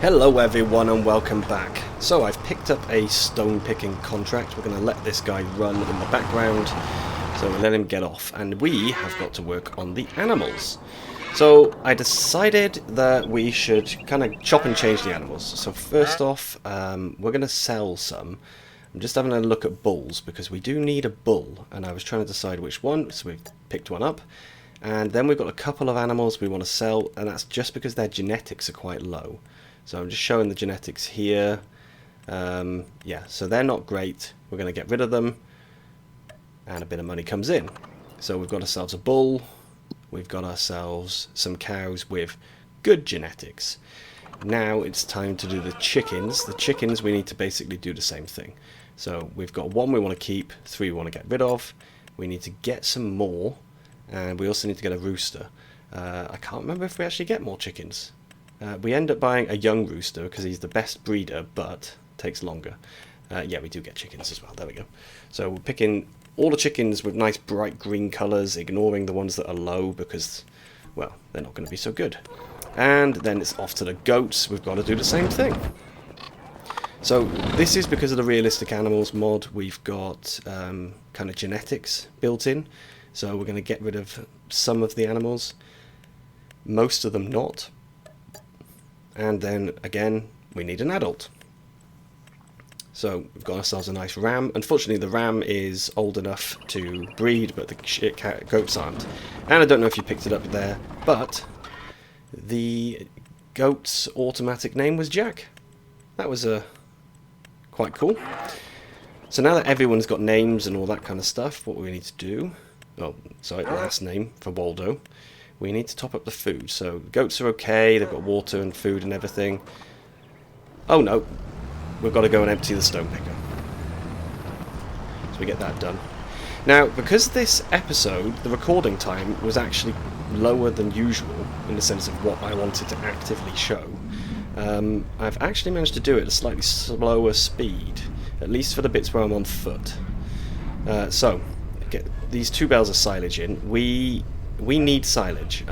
Hello everyone and welcome back. So I've picked up a stone picking contract. We're going to let this guy run in the background. So we let him get off and we have got to work on the animals. So I decided that we should kind of chop and change the animals. So first off, we're going to sell some. I'm just having a look at bulls because we do need a bull and I was trying to decide which one, so we picked one up. And then we've got a couple of animals we want to sell, and that's just because their genetics are quite low. So I'm just showing the genetics here. Yeah, so they're not great. We're going to get rid of them, and a bit of money comes in. So we've got ourselves a bull. We've got ourselves some cows with good genetics. Now it's time to do the chickens. The chickens, we need to basically do the same thing. So we've got one we want to keep, three we want to get rid of. We need to get some more, and we also need to get a rooster. I can't remember if we actually get more chickens. We end up buying a young rooster because he's the best breeder, but takes longer. Yeah, we do get chickens as well. There we go. So we're picking all the chickens with nice bright green colours, ignoring the ones that are low because, well, they're not going to be so good. And then it's off to the goats. We've got to do the same thing. So this is because of the realistic animals mod. We've got kind of genetics built in. So we're going to get rid of some of the animals, most of them not. And then again, we need an adult. So we've got ourselves a nice ram. Unfortunately, the ram is old enough to breed, but the goats aren't. And I don't know if you picked it up there, but the goat's automatic name was Jack. That was quite cool. So now that everyone's got names and all that kind of stuff, what we need to do... Oh, sorry, last name for Waldo. We need to top up the food. So goats are okay, they've got water and food and everything. Oh no, we've got to go and empty the stone picker. So we get that done. Now, because this episode, the recording time was actually lower than usual, in the sense of what I wanted to actively show, I've actually managed to do it at a slightly slower speed, at least for the bits where I'm on foot. So, get these 2 bales of silage in. We need silage.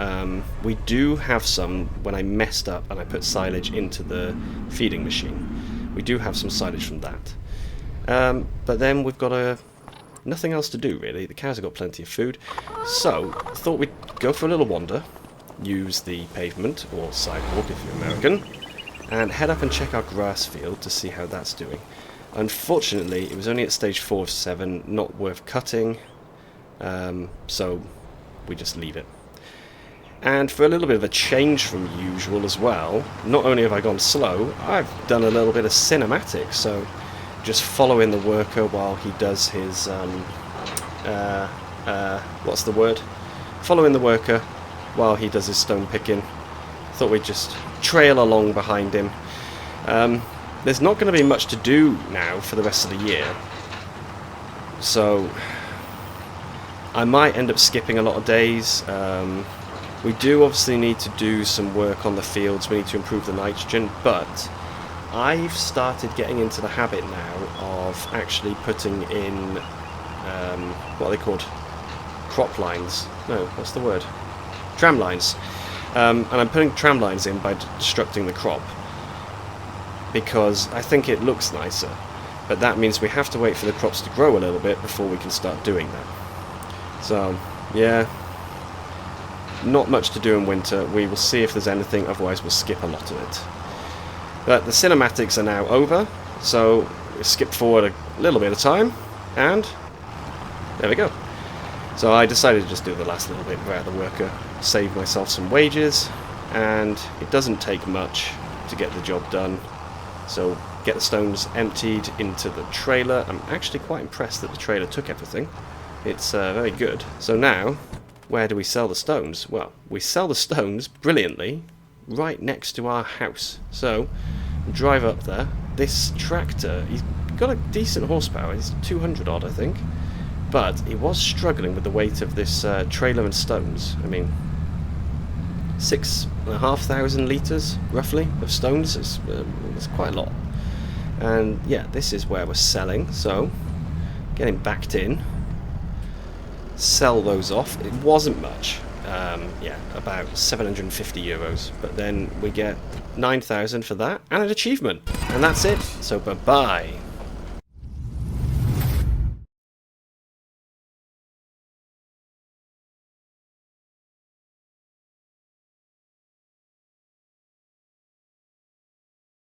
We do have some when I messed up and I put silage into the feeding machine. We do have some silage from that. But then we've got nothing else to do really. The cows have got plenty of food. So I thought we'd go for a little wander, use the pavement or sidewalk if you're American, and head up and check our grass field to see how that's doing. Unfortunately, it was only at stage 4 of 7, not worth cutting. So we just leave it. And for a little bit of a change from usual as well, not only have I gone slow, I've done a little bit of cinematics, so just following the worker while he does his what's the word? Following the worker while he does his stone picking. Thought we'd just trail along behind him. There's not going to be much to do now for the rest of the year, so I might end up skipping a lot of days. We do obviously need to do some work on the fields. We need to improve the nitrogen, but I've started getting into the habit now of actually putting in what are they called? Crop lines. No, what's the word? Tram lines. And I'm putting tram lines in by destructing the crop because I think it looks nicer, but that means we have to wait for the crops to grow a little bit before we can start doing that. So, yeah, not much to do in winter. We will see if there's anything, otherwise we'll skip a lot of it. But the cinematics are now over, so we skip forward a little bit of time, and there we go. So I decided to just do the last little bit without the worker, save myself some wages, and it doesn't take much to get the job done. So get the stones emptied into the trailer. I'm actually quite impressed that the trailer took everything. It's very good. So now, where do we sell the stones? Well, we sell the stones brilliantly right next to our house. So, drive up there. This tractor, he's got a decent horsepower. He's 200 odd, I think. But he was struggling with the weight of this trailer and stones. I mean, 6,500 litres, roughly, of stones. It's quite a lot. And yeah, this is where we're selling. So, getting backed in. Sell those off. It wasn't much. yeah, about 750 euros. But then we get 9,000 for that and an achievement. And that's it. So bye-bye.